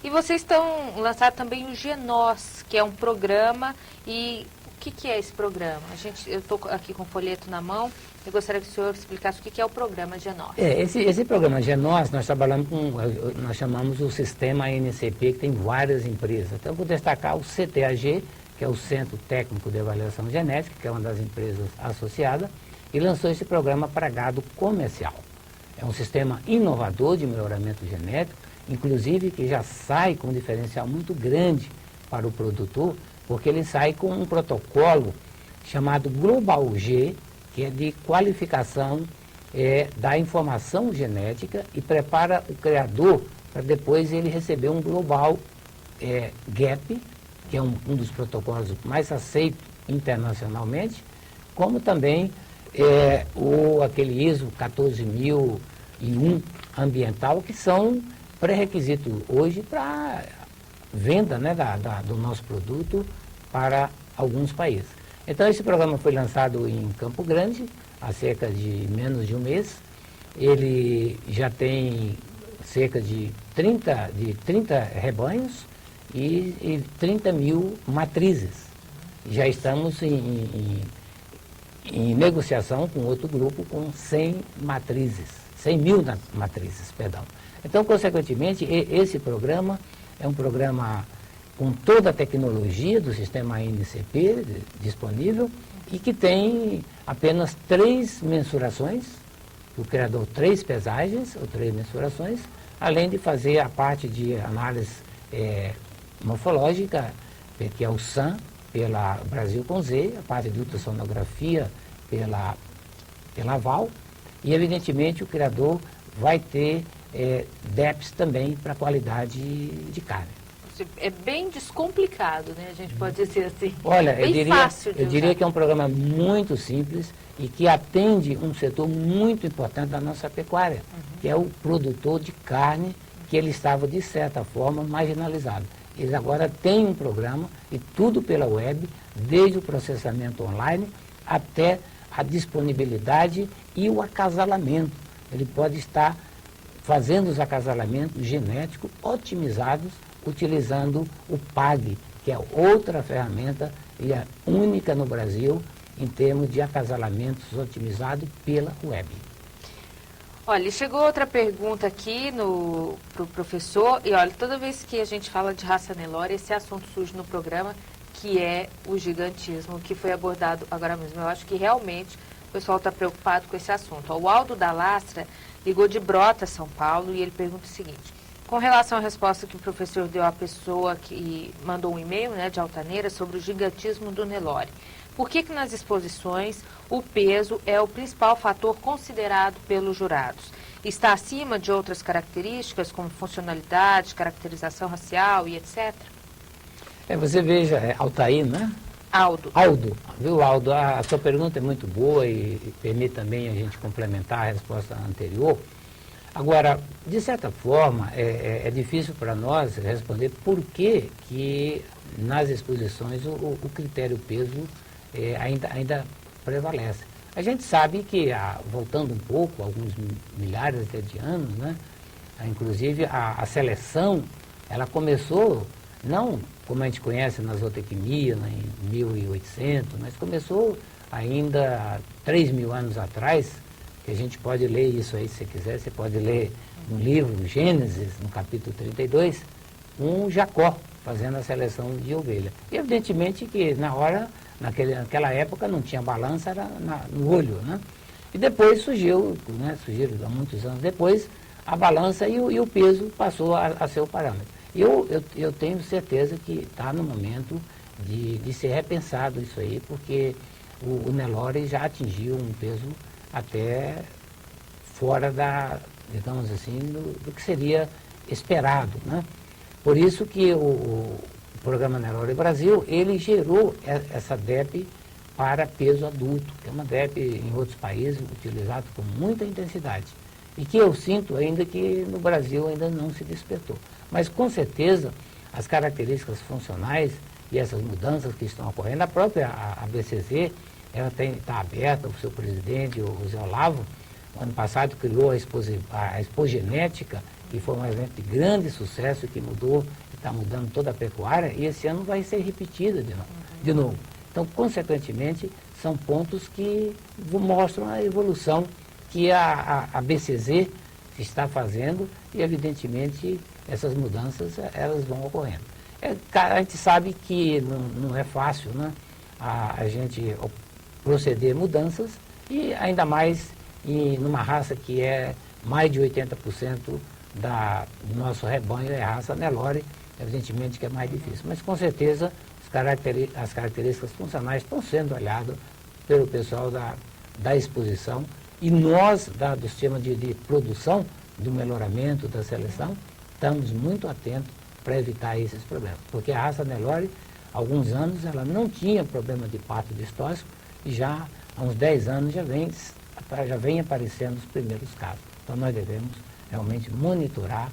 E vocês estão lançando também o Genós, que é um programa. E o que é esse programa? Eu estou aqui com o folheto na mão. Eu gostaria que o senhor explicasse o que é o programa Genós. Esse programa Genós, nós trabalhamos nós chamamos o sistema ANCP, que tem várias empresas. Então, eu vou destacar o CTAG, que é o Centro Técnico de Avaliação Genética, que é uma das empresas associadas, e lançou esse programa para gado comercial. É um sistema inovador de melhoramento genético, inclusive que já sai com um diferencial muito grande para o produtor, porque ele sai com um protocolo chamado Global G, que é de qualificação da informação genética e prepara o criador para depois ele receber um Global GAP, que é um dos protocolos mais aceitos internacionalmente, como também aquele ISO 14001 ambiental, que são pré-requisitos hoje para venda, né, do nosso produto para alguns países. Então, esse programa foi lançado em Campo Grande, há cerca de menos de um mês. Ele já tem cerca de 30 rebanhos e 30 mil matrizes. Já estamos em negociação com outro grupo com 100 mil matrizes, perdão. Então, consequentemente, esse programa é um programa com toda a tecnologia do sistema ANCP disponível e que tem apenas 3 mensurações, o criador 3 pesagens ou 3 mensurações, além de fazer a parte de análise morfológica, que é o SAM, pela Brasil com Z, a parte de ultrassonografia pela VAL, e evidentemente o criador vai ter DEPs também para qualidade de carne. É bem descomplicado, né? A gente pode dizer assim. Olha, fácil de eu diria que é um programa muito simples e que atende um setor muito importante da nossa pecuária, que é o produtor de carne, que ele estava, de certa forma, marginalizado. Eles agora têm um programa, e tudo pela web, desde o processamento online até a disponibilidade e o acasalamento. Ele pode estar fazendo os acasalamentos genéticos otimizados, utilizando o PAG, que é outra ferramenta e a única no Brasil em termos de acasalamentos otimizados pela web. Olha, chegou outra pergunta aqui para o professor, e olha, toda vez que a gente fala de raça Nelore, esse assunto surge no programa, que é o gigantismo, que foi abordado agora mesmo. Eu acho que realmente o pessoal está preocupado com esse assunto. O Aldo da Lastra ligou de Brota, São Paulo, e ele pergunta o seguinte: com relação à resposta que o professor deu à pessoa que mandou um e-mail, né, de Altaneira, sobre o gigantismo do Nelore, por que nas exposições o peso é o principal fator considerado pelos jurados? Está acima de outras características, como funcionalidade, caracterização racial e etc.? Você veja, Altair, né? Aldo. Viu, Aldo? A sua pergunta é muito boa e permite também a gente complementar a resposta anterior. Agora, de certa forma, é difícil para nós responder por que nas exposições o critério peso ainda prevalece. A gente sabe que, voltando um pouco, alguns milhares até de anos, né, inclusive a seleção, ela começou, não como a gente conhece na zootecnia, né, em 1800, mas começou ainda há 3.000 anos atrás, que a gente pode ler isso aí, se você quiser, você pode ler no livro Gênesis, no capítulo 32, Jacó fazendo a seleção de ovelha. E evidentemente que naquela época não tinha balança, era no olho, né? E depois surgiram há muitos anos depois, a balança e o peso passou a ser o parâmetro. Eu tenho certeza que está no momento de ser repensado isso aí, porque o Nelore já atingiu um peso até fora digamos assim, do que seria esperado, né? Por isso que o programa Nelore Brasil, ele gerou essa DEP para peso adulto, que é uma DEP em outros países utilizada com muita intensidade. E que eu sinto ainda que no Brasil ainda não se despertou. Mas com certeza as características funcionais e essas mudanças que estão ocorrendo, a própria ABCZ, ela está aberta, o seu presidente, o Zé Olavo, no ano passado criou a Expogenética, que foi um evento de grande sucesso, que mudou, está mudando toda a pecuária, e esse ano vai ser repetida de novo. Então, consequentemente, são pontos que mostram a evolução que a BCZ está fazendo e, evidentemente, essas mudanças elas vão ocorrendo. A gente sabe que não é fácil, né, a gente proceder mudanças, e ainda mais numa raça que é mais de 80% do nosso rebanho é a raça Nelore, evidentemente que é mais difícil. Mas, com certeza, as características funcionais estão sendo olhadas pelo pessoal da exposição, e nós, do sistema de produção, do melhoramento, da seleção, estamos muito atentos para evitar esses problemas. Porque a raça Nelore, há alguns anos, ela não tinha problema de parto distóxico, e já há uns 10 anos já vem aparecendo os primeiros casos. Então nós devemos realmente monitorar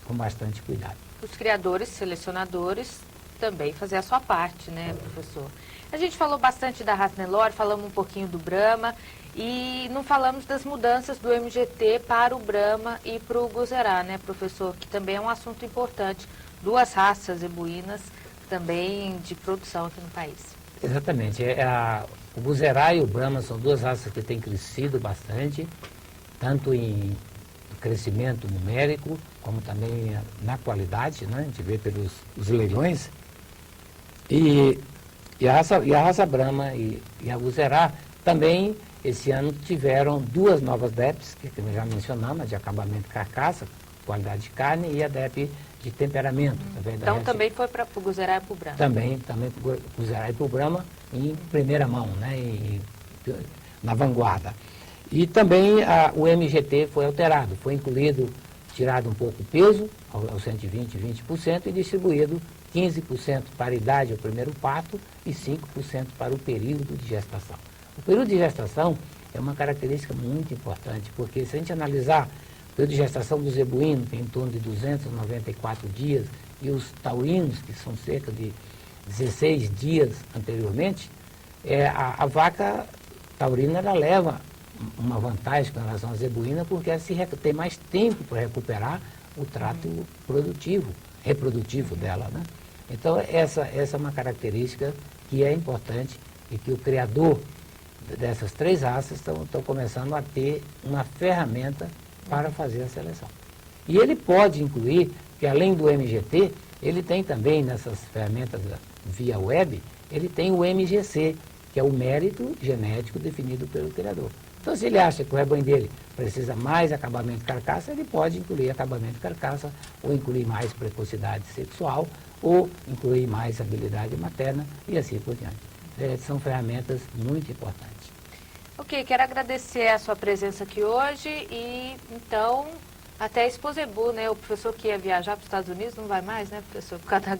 com bastante cuidado. Os criadores, selecionadores, também fazer a sua parte, né, professor? A gente falou bastante da raça Nelore, falamos um pouquinho do Brahma, e não falamos das mudanças do MGT para o Brahma e para o Guzerá, né, professor? Que também é um assunto importante. Duas raças zebuínas também de produção aqui no país. Exatamente. O Guzerá e o Brahma são duas raças que têm crescido bastante, tanto em crescimento numérico, como também na qualidade, né? A gente vê pelos leilões. E a raça Brahma e a Guzerá também, esse ano, tiveram duas novas DEPs, que já mencionamos, a de acabamento de carcaça, qualidade de carne, e a DEP de temperamento. Então também foi para o Guzerá e para o Brahma? Também para o Guzerá e para o Brahma em primeira mão, né, na vanguarda. E também o MGT foi alterado, foi incluído, tirado um pouco o peso, aos 120, 20%, e distribuído 15% para a idade ao primeiro parto e 5% para o período de gestação. O período de gestação é uma característica muito importante, porque se a gente analisar o período de gestação do zebuíno, que é em torno de 294 dias, e os taurinos, que são cerca de 16 dias anteriormente, a vaca taurina ela leva uma vantagem com relação à zebuína, porque ela tem mais tempo para recuperar o trato reprodutivo dela, né? Então, essa é uma característica que é importante e que o criador dessas três raças estão começando a ter uma ferramenta para fazer a seleção. E ele pode incluir, que além do MGT, ele tem também nessas ferramentas via web, ele tem o MGC, que é o mérito genético definido pelo criador. Então, se ele acha que o rebanho dele precisa mais acabamento de carcaça, ele pode incluir acabamento de carcaça, ou incluir mais precocidade sexual, ou incluir mais habilidade materna, e assim por diante. São ferramentas muito importantes. Ok, quero agradecer a sua presença aqui hoje e, então, até a Exposebu, né? O professor que ia viajar para os Estados Unidos não vai mais, né, professor? Por causa da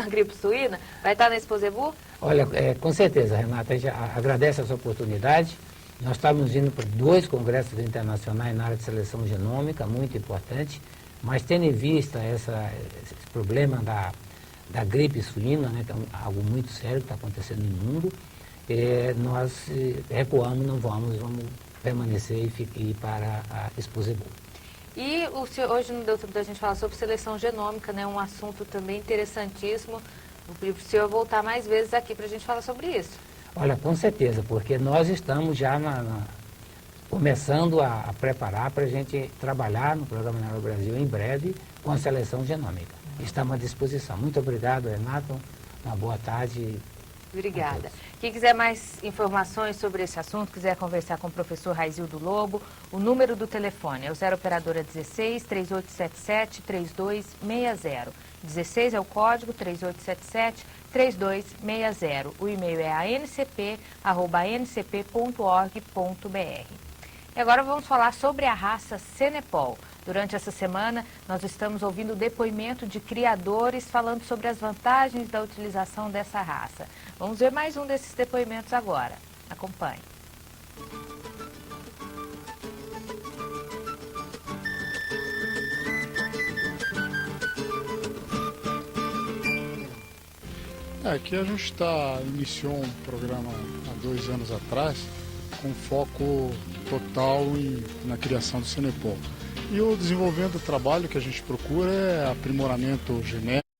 gripe suína. Vai estar na Exposebu? Olha, com certeza, Renata, a gente agradece essa oportunidade. Nós estamos indo para 2 congressos internacionais na área de seleção genômica, muito importante, mas tendo em vista esse problema da gripe suína, né, que é algo muito sério que está acontecendo no mundo, nós recuamos, não vamos permanecer e ir para a Exposebu. E hoje não deu tempo da gente falar sobre seleção genômica, né, um assunto também interessantíssimo. Vou pedir para o senhor voltar mais vezes aqui para a gente falar sobre isso. Olha, com certeza, porque nós estamos já começando a preparar para a gente trabalhar no Programa Nelore Brasil em breve com a seleção genômica. Estamos à disposição. Muito obrigado, Renato. Uma boa tarde. Obrigada. Quem quiser mais informações sobre esse assunto, quiser conversar com o professor Raizildo Lobo, o número do telefone é o 0 operadora 16 3877 3260. 16 é o código, 3877 3260. O e-mail é ancp@ancp.org.br. E agora vamos falar sobre a raça Senepol. Durante essa semana, nós estamos ouvindo depoimento de criadores falando sobre as vantagens da utilização dessa raça. Vamos ver mais um desses depoimentos agora. Acompanhe. Aqui a gente iniciou um programa há 2 anos atrás com foco total na criação do Senepol. E o desenvolvimento do trabalho que a gente procura é aprimoramento genético.